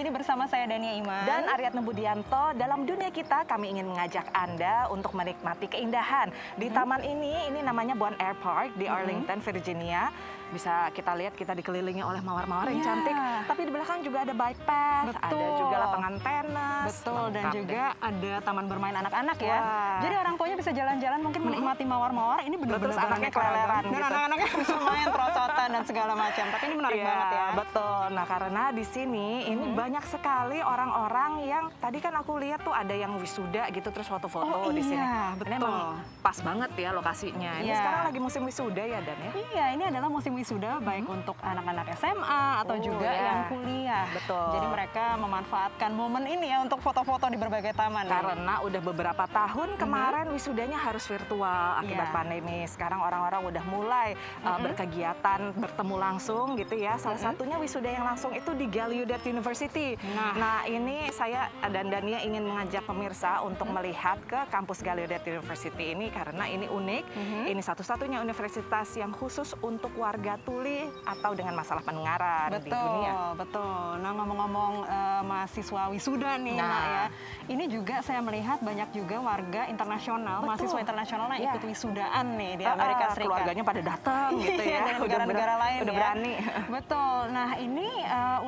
ini bersama saya Dania Iman dan Aryatna Budianto. Dalam dunia kita, kami ingin mengajak Anda untuk menikmati keindahan di taman ini namanya Bon Air Park di Arlington, Virginia. Bisa kita lihat kita dikelilingi oleh mawar-mawar yang cantik, tapi di belakang juga ada bike path, ada juga lapangan tenis. Betul, dan juga ada taman bermain anak-anak ya. Jadi orang tuanya bisa jalan-jalan mungkin menikmati mawar-mawar. Ini benar-benar anaknya keleleran dan anak-anaknya bisa main perosotan dan segala macam. Tapi ini menarik banget ya. Betul. Nah, karena di sini ini banyak sekali orang-orang yang tadi kan aku lihat tuh ada yang wisuda gitu terus foto-foto di sini. Betul. Ini emang pas banget ya lokasinya. Ini sekarang lagi musim wisuda ya, Dan ya? Iya, ini adalah musim wisuda baik untuk anak-anak SMA atau juga yang kuliah. Betul. Jadi mereka memanfaatkan momen ini ya untuk foto-foto di berbagai taman. Karena udah beberapa tahun kemarin wisudanya harus virtual akibat pandemi. Sekarang orang-orang udah mulai berkegiatan, bertemu langsung gitu ya. Salah satunya wisuda yang langsung itu di Gallaudet University. Nah, ini saya dan Dania ingin mengajak pemirsa untuk melihat ke kampus Gallaudet University ini karena ini unik. Ini satu-satunya universitas yang khusus untuk warga tuli atau dengan masalah pendengaran di dunia. Betul. Nah, ngomong-ngomong mahasiswa wisuda nih, Nak ya. Ini juga saya melihat banyak juga warga internasional, mahasiswa internasional yang ikut wisudaan nih di Amerika Serikat. Keluarganya pada datang gitu ya. Dari negara-negara lain udah ya. Berani. Betul. Nah, ini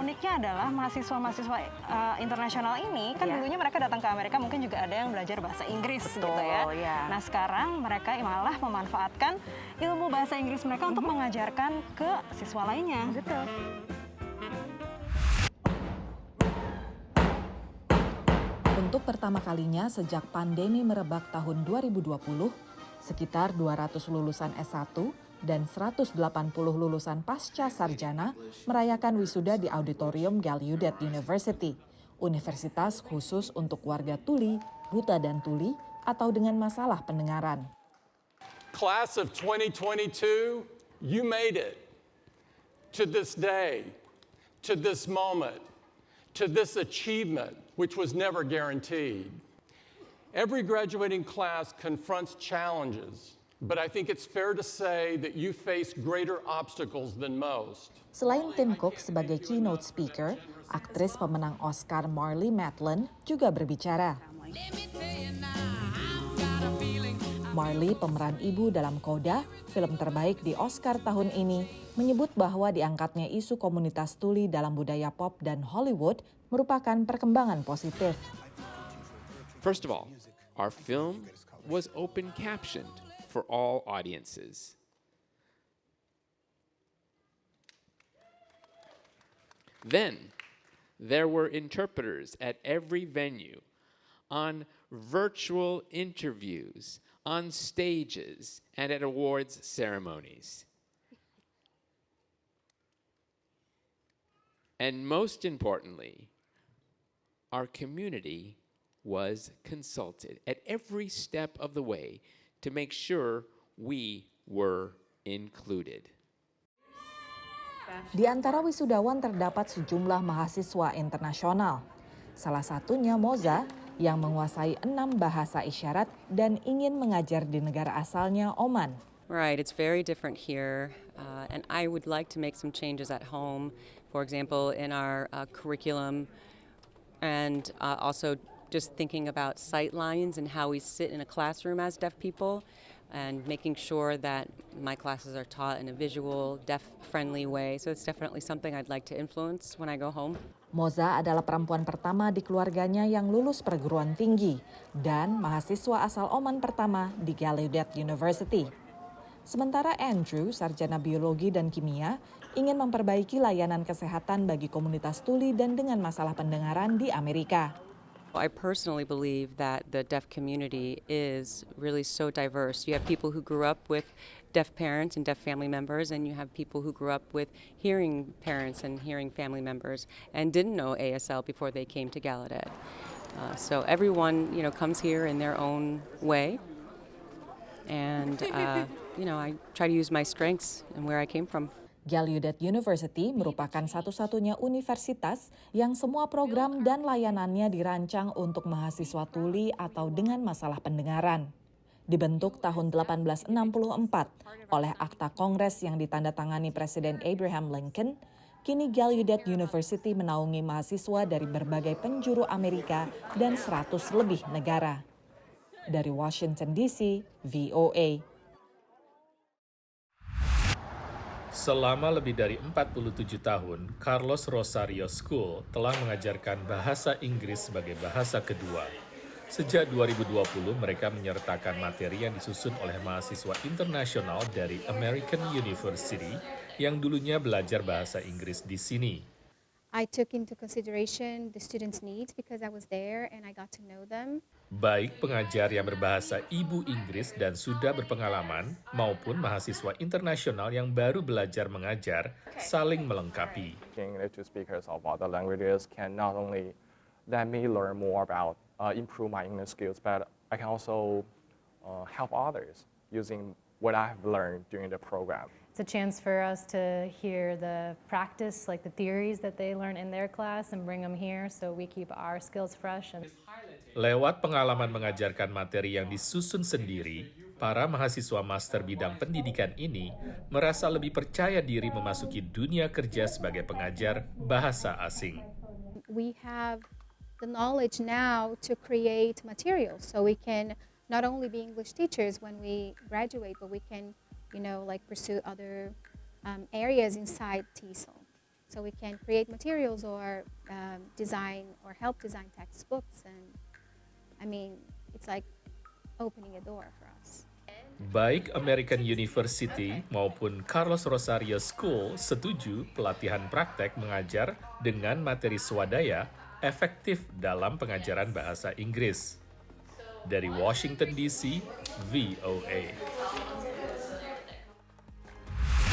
uniknya adalah mahasiswa-mahasiswa internasional ini kan dulunya mereka datang ke Amerika mungkin juga ada yang belajar bahasa Inggris gitu ya. Nah, sekarang mereka malah memanfaatkan ilmu bahasa Inggris mereka untuk mengajarkan ke siswa lainnya. Betul. Untuk pertama kalinya sejak pandemi merebak tahun 2020, sekitar 200 lulusan S1 dan 180 lulusan pasca sarjana merayakan wisuda di auditorium Gallaudet University, universitas khusus untuk warga tuli, buta dan tuli, atau dengan masalah pendengaran. Class of 2022, you made it to this day, to this moment, to this achievement, which was never guaranteed. Every graduating class confronts challenges, but I think it's fair to say that you face greater obstacles than most. Selain Tim Cook sebagai keynote speaker, aktris pemenang Oscar Marlee Matlin juga berbicara. Marlee, pemeran ibu dalam Coda, film terbaik di Oscar tahun ini, menyebut bahwa diangkatnya isu komunitas tuli dalam budaya pop dan Hollywood merupakan perkembangan positif. First of all, our film was open captioned for all audiences. Then, there were interpreters at every venue, on virtual interviews, on stages, and at awards ceremonies. And most importantly, our community was consulted at every step of the way to make sure we were included. Di antara wisudawan terdapat sejumlah mahasiswa internasional. Salah satunya Moza yang menguasai 6 bahasa isyarat dan ingin mengajar di negara asalnya, Oman. Right, it's very different here, and I would like to make some changes at home, for example, in our curriculum, and also just thinking about sight lines and how we sit in a classroom as deaf people, and making sure that my classes are taught in a visual, deaf-friendly way. So it's definitely something I'd like to influence when I go home. Moza adalah perempuan pertama di keluarganya yang lulus perguruan tinggi dan mahasiswa asal Oman pertama di Gallaudet University. Sementara Andrew, sarjana biologi dan kimia, ingin memperbaiki layanan kesehatan bagi komunitas tuli dan dengan masalah pendengaran di Amerika. I personally believe that the deaf community is really so diverse. You have people who grew up with deaf parents and deaf family members, and you have people who grew up with hearing parents and hearing family members and didn't know ASL before they came to Gallaudet. So everyone, comes here in their own way, and I try to use my strengths and where I came from. Gallaudet University merupakan satu-satunya universitas yang semua program dan layanannya dirancang untuk mahasiswa tuli atau dengan masalah pendengaran. Dibentuk tahun 1864 oleh Akta Kongres yang ditandatangani Presiden Abraham Lincoln, kini Gallaudet University menaungi mahasiswa dari berbagai penjuru Amerika dan 100 lebih negara. Dari Washington DC, VOA. Selama lebih dari 47 tahun, Carlos Rosario School telah mengajarkan bahasa Inggris sebagai bahasa kedua. Sejak 2020, mereka menyertakan materi yang disusun oleh mahasiswa internasional dari American University yang dulunya belajar bahasa Inggris di sini. I took into consideration the students' needs because I was there and I got to know them. Baik pengajar yang berbahasa ibu Inggris dan sudah berpengalaman, maupun mahasiswa internasional yang baru belajar mengajar, saling melengkapi. Native speakers of other languages can not only let me learn more about improve my English skills, but I can also help others using what I have learned during the program. It's a chance for us to hear the practice, like the theories that they learn in their class and bring them here so we keep our skills fresh. Lewat pengalaman mengajarkan materi yang disusun sendiri, para mahasiswa master bidang pendidikan ini merasa lebih percaya diri memasuki dunia kerja sebagai pengajar bahasa asing. We have the knowledge now to create materials so we can not only be English teachers when we graduate, but we can pursue other areas inside TESOL. So we can create materials or design or help design textbooks. And it's like opening a door for us. Baik American University maupun Carlos Rosario School setuju pelatihan praktek mengajar dengan materi swadaya efektif dalam pengajaran bahasa Inggris. Dari Washington DC, VOA.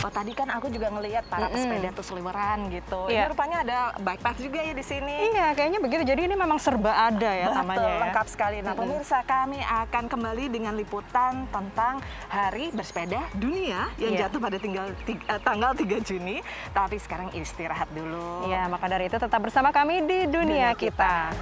Oh, tadi kan aku juga ngelihat para pesepeda tuh seliweran gitu. Ini rupanya ada bike path juga ya di sini. Iya, kayaknya begitu. Jadi ini memang serba ada ya namanya ya. Lengkap sekali. Nah, pemirsa, kami akan kembali dengan liputan tentang Hari Bersepeda Dunia yang jatuh pada tanggal 3 Juni. Tapi sekarang istirahat dulu. Iya, maka dari itu tetap bersama kami di Dunia Kita.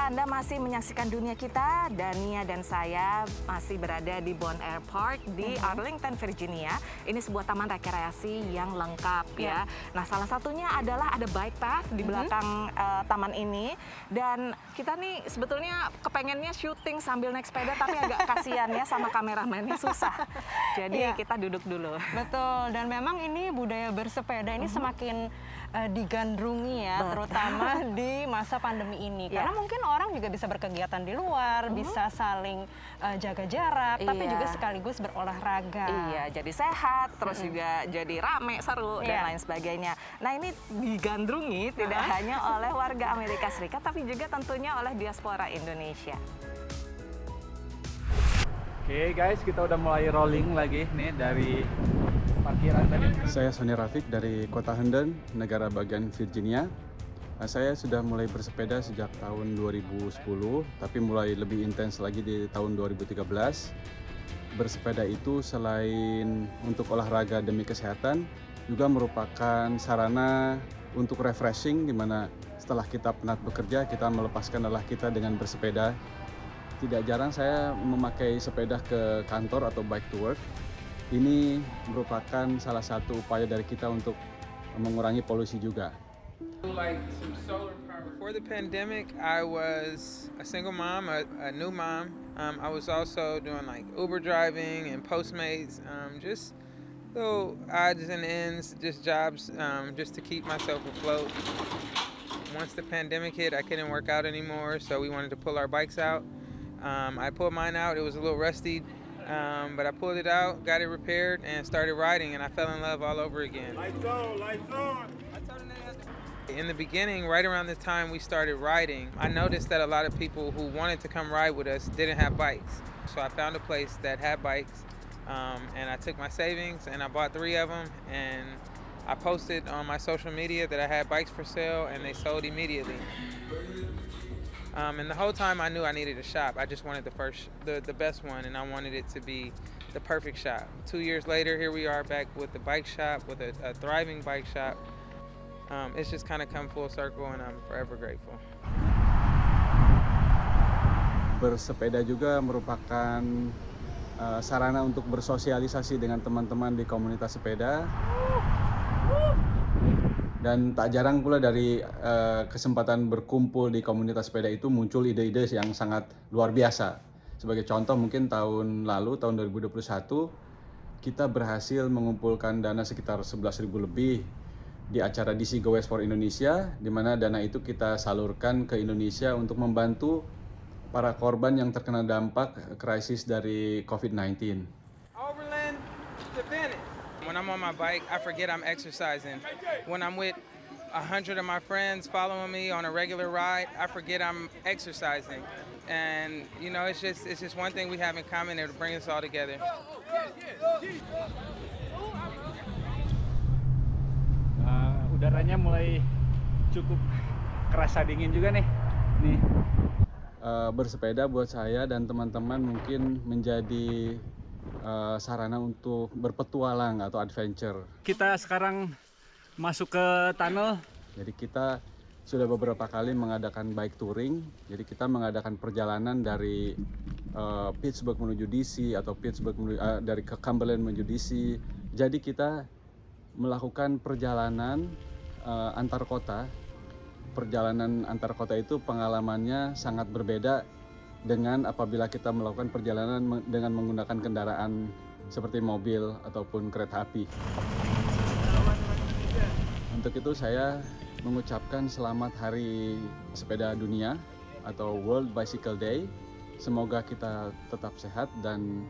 Anda masih menyaksikan Dunia Kita, Dania dan saya masih berada di Bon Air Park di Arlington, Virginia. Ini sebuah taman rekreasi yang lengkap ya. Nah, salah satunya adalah ada bike path di belakang taman ini. Dan kita nih sebetulnya kepengennya syuting sambil naik sepeda, tapi agak kasihan ya sama kameramennya, susah. Jadi kita duduk dulu. Betul, dan memang ini budaya bersepeda ini semakin digandrungi ya, terutama di masa pandemi ini. Karena mungkin orang juga bisa berkegiatan di luar, bisa saling jaga jarak, tapi juga sekaligus berolahraga. Iya, jadi sehat, terus juga jadi rame, seru, dan lain sebagainya. Nah, ini digandrungi tidak hanya oleh warga Amerika Serikat, tapi juga tentunya oleh diaspora Indonesia. Oke guys, kita udah mulai rolling lagi nih dari parkiran tadi. Saya Sony Rafiq dari kota Hendon, negara bagian Virginia. Saya sudah mulai bersepeda sejak tahun 2010, tapi mulai lebih intens lagi di tahun 2013. Bersepeda itu selain untuk olahraga demi kesehatan, juga merupakan sarana untuk refreshing, di mana setelah kita penat bekerja, kita melepaskan lelah kita dengan bersepeda. Tidak jarang saya memakai sepeda ke kantor atau bike to work. Ini merupakan salah satu upaya dari kita untuk mengurangi polusi juga. Before the pandemic, I was a single mom, a new mom. I was also doing like Uber driving and Postmates, just little odds and ends, just jobs, just to keep myself afloat. Once the pandemic hit, I couldn't work out anymore, so we wanted to pull our bikes out. I pulled mine out. It was a little rusty, but I pulled it out, got it repaired, and started riding, and I fell in love all over again. Lights on, lights on. In the beginning, right around the time we started riding, I noticed that a lot of people who wanted to come ride with us didn't have bikes. So I found a place that had bikes, and I took my savings, and I bought 3 of them, and I posted on my social media that I had bikes for sale, and they sold immediately. And the whole time I knew I needed a shop. I just wanted the best one, and I wanted it to be the perfect shop. 2 years later, here we are back with the bike shop, with a thriving bike shop. It's just kind of come full circle, and I'm forever grateful. bersepeda juga merupakan sarana untuk bersosialisasi dengan teman-teman di komunitas sepeda. Dan tak jarang pula dari kesempatan berkumpul di komunitas sepeda itu muncul ide-ide yang sangat luar biasa. Sebagai contoh mungkin tahun lalu, tahun 2021, kita berhasil mengumpulkan dana sekitar 11.000 lebih di acara DC Go West for Indonesia, di mana dana itu kita salurkan ke Indonesia untuk membantu para korban yang terkena dampak krisis dari COVID-19. Overland to Venice. When I'm on my bike, I forget I'm exercising. When I'm with 100 of my friends following me on a regular ride, I forget I'm exercising. And you know, it's just one thing we have in common that will bring us all together. Udaranya mulai cukup kerasa dingin juga nih. Bersepeda buat saya dan teman-teman mungkin menjadi sarana untuk berpetualang atau adventure. Kita sekarang masuk ke tunnel. Jadi kita sudah beberapa kali mengadakan bike touring. Jadi kita mengadakan perjalanan dari Pittsburgh menuju DC atau dari ke Cumberland menuju DC. Jadi kita melakukan perjalanan antar kota. Perjalanan antar kota itu pengalamannya sangat berbeda dengan apabila kita melakukan perjalanan dengan menggunakan kendaraan seperti mobil ataupun kereta api. Untuk itu saya mengucapkan selamat Hari Sepeda Dunia atau World Bicycle Day. Semoga kita tetap sehat dan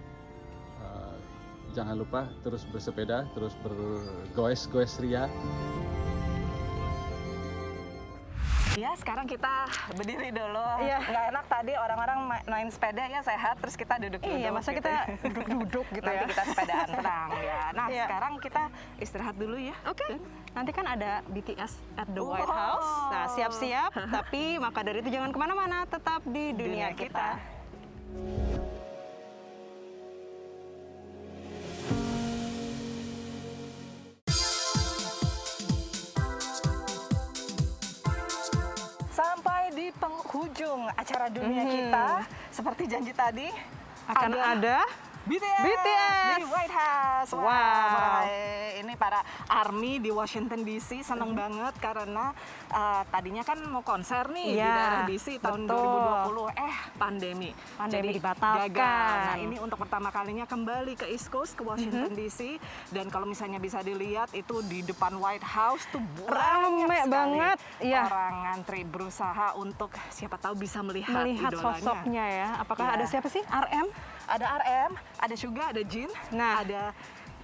jangan lupa terus bersepeda, terus bergoes-goes ria. Ya, sekarang kita berdiri dulu. Iya. Nggak enak tadi orang-orang main sepeda ya sehat, terus kita duduk-duduk. Iya, masa gitu kita duduk-duduk gitu Nanti ya. kita sepedaan tenang ya. Nah, Iya. sekarang kita istirahat dulu ya. Oke. Nanti kan ada BTS at the White House. Nah, siap-siap. Tapi maka dari itu jangan kemana-mana, tetap di dunia kita. Sampai di penghujung acara dunia kita, seperti janji tadi, Akan ada BTS di White House. Wow. Ini para ARMY di Washington DC seneng banget karena tadinya kan mau konser nih di Iya, daerah DC tahun betul. 2020. Pandemi Pandemi jadi dibatalkan. gagal. Nah, ini untuk pertama kalinya kembali ke East Coast, ke Washington DC. Dan kalau misalnya bisa dilihat itu di depan White House tuh Rame banyak sekali banget, iya. orang ngantri berusaha untuk siapa tahu bisa melihat idolanya. sosoknya ya. Apakah Iya. ada siapa sih? RM? Ada RM, ada juga, ada Jin, Nah. ada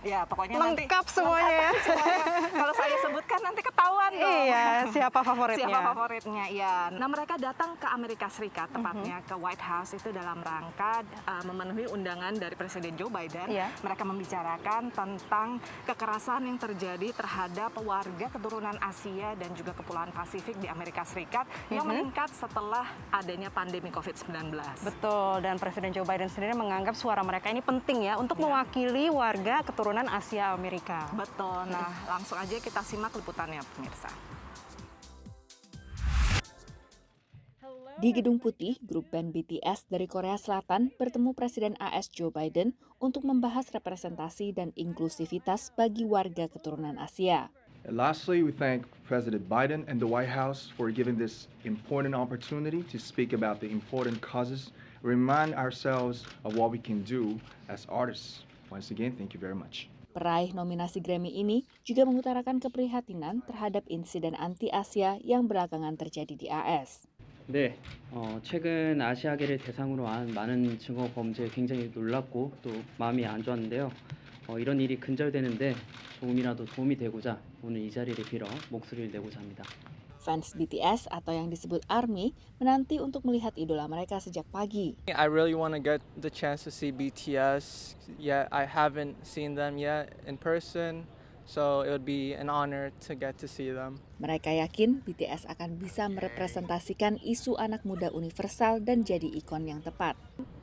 ya pokoknya Lengkap nanti semuanya ya. lengkap semuanya. Kalau saya sebutkan nanti ketahuan dong. Iya, siapa favoritnya? Siapa favoritnya, ya. Nah, mereka datang ke Amerika Serikat, tepatnya ke White House itu dalam rangka memenuhi undangan dari Presiden Joe Biden. Iya. Mereka membicarakan tentang kekerasan yang terjadi terhadap warga keturunan Asia dan juga Kepulauan Pasifik di Amerika Serikat yang meningkat setelah adanya pandemi COVID-19. Betul, dan Presiden Joe Biden sendiri menganggap suara mereka ini penting ya untuk mewakili warga keturunan Asia Amerika. Betul. Nah, langsung aja kita simak liputannya, pemirsa. Di Gedung Putih, grup band BTS dari Korea Selatan bertemu Presiden AS Joe Biden untuk membahas representasi dan inklusivitas bagi warga keturunan Asia. And lastly, we thank President Biden and the White House for giving this important opportunity to speak about the important causes, remind ourselves of what we can do as artists. Once again, thank you very much. Peraih nominasi Grammy ini juga mengutarakan keprihatinan terhadap insiden anti-Asia yang belakangan terjadi di AS. 네, 최근 아시아계를 대상으로 한 많은 증오 범죄에 굉장히 놀랐고 또 마음이 안 좋았는데요. 이런 일이 근절되는데 조금이라도 도움이 되고자 오늘 이 자리를 빌어 목소리를 내고자 합니다. Fans BTS atau yang disebut ARMY menanti untuk melihat idola mereka sejak pagi. I really want to get the chance to see BTS. Yeah, I haven't seen them yet in person, so it would be an honor to get to see them. Mereka yakin BTS akan bisa merepresentasikan isu anak muda universal dan jadi ikon yang tepat.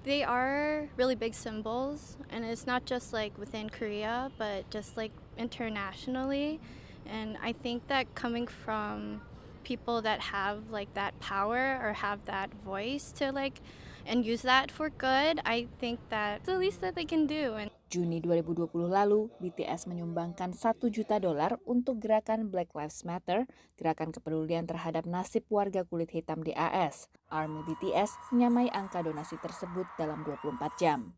They are really big symbols, and it's not just like within Korea, but just like internationally. And I think that coming from people that have like that power or have that voice to like and use that for good, I think that's the least that they can do. And Juni 2020 lalu, BTS menyumbangkan $1 juta untuk gerakan Black Lives Matter, gerakan kepedulian terhadap nasib warga kulit hitam di AS. ARMY BTS menyamai angka donasi tersebut dalam 24 jam.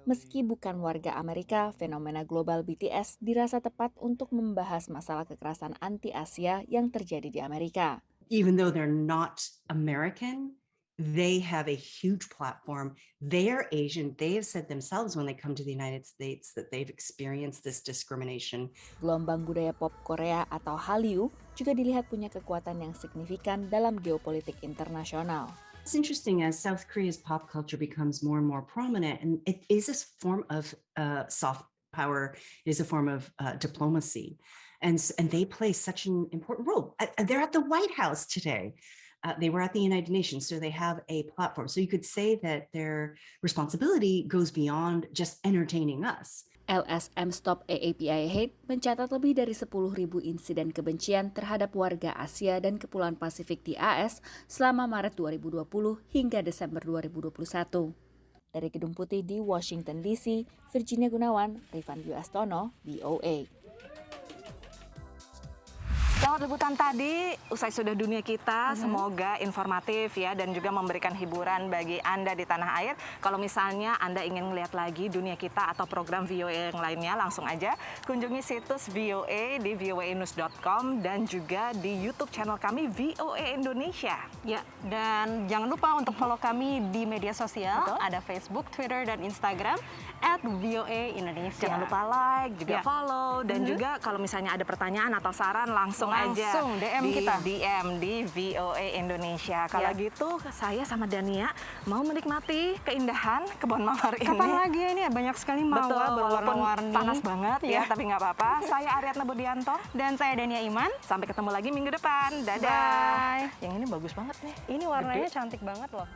Meski bukan warga Amerika, fenomena global BTS dirasa tepat untuk membahas masalah kekerasan anti-Asia yang terjadi di Amerika. Even though they're not American, they have a huge platform. They are Asian. They have said themselves when they come to the United States that they've experienced this discrimination. Gelombang budaya pop Korea atau Hallyu juga dilihat punya kekuatan yang signifikan dalam geopolitik internasional. It's interesting as South Korea's pop culture becomes more and more prominent, and it is a form of soft power. It is a form of diplomacy, and they play such an important role. They're at the White House today. They were at the United Nations, so they have a platform. So you could say that their responsibility goes beyond just entertaining us. LSM Stop AAPI Hate mencatat lebih dari 10.000 insiden kebencian terhadap warga Asia dan Kepulauan Pasifik di AS selama Maret 2020 hingga Desember 2021. Dari Gedung Putih di Washington DC, Virginia Gunawan, Rifan Dwi Astono, VOA. Lewat liputan tadi, usai sudah dunia kita, semoga informatif ya dan juga memberikan hiburan bagi Anda di tanah air. Kalau misalnya Anda ingin melihat lagi dunia kita atau program VOA yang lainnya, langsung aja kunjungi situs VOA di voanews.com dan juga di YouTube channel kami VOA Indonesia. Ya, dan jangan lupa untuk follow kami di media sosial, ada Facebook, Twitter, dan Instagram @VOA Indonesia. Jangan lupa like, juga follow, dan juga kalau misalnya ada pertanyaan atau saran langsung aja DM di kita. DM di VOA Indonesia. Kalau gitu saya sama Dania mau menikmati keindahan kebun mawar ini. Kapan lagi ya, ini banyak sekali mawar berwarna-warni. Panas banget ya, tapi nggak apa-apa. Saya Aryatna Budianto dan saya Dania Iman. Sampai ketemu lagi minggu depan. Dadah. Bye. Yang ini bagus banget nih. Ini warnanya cantik banget loh.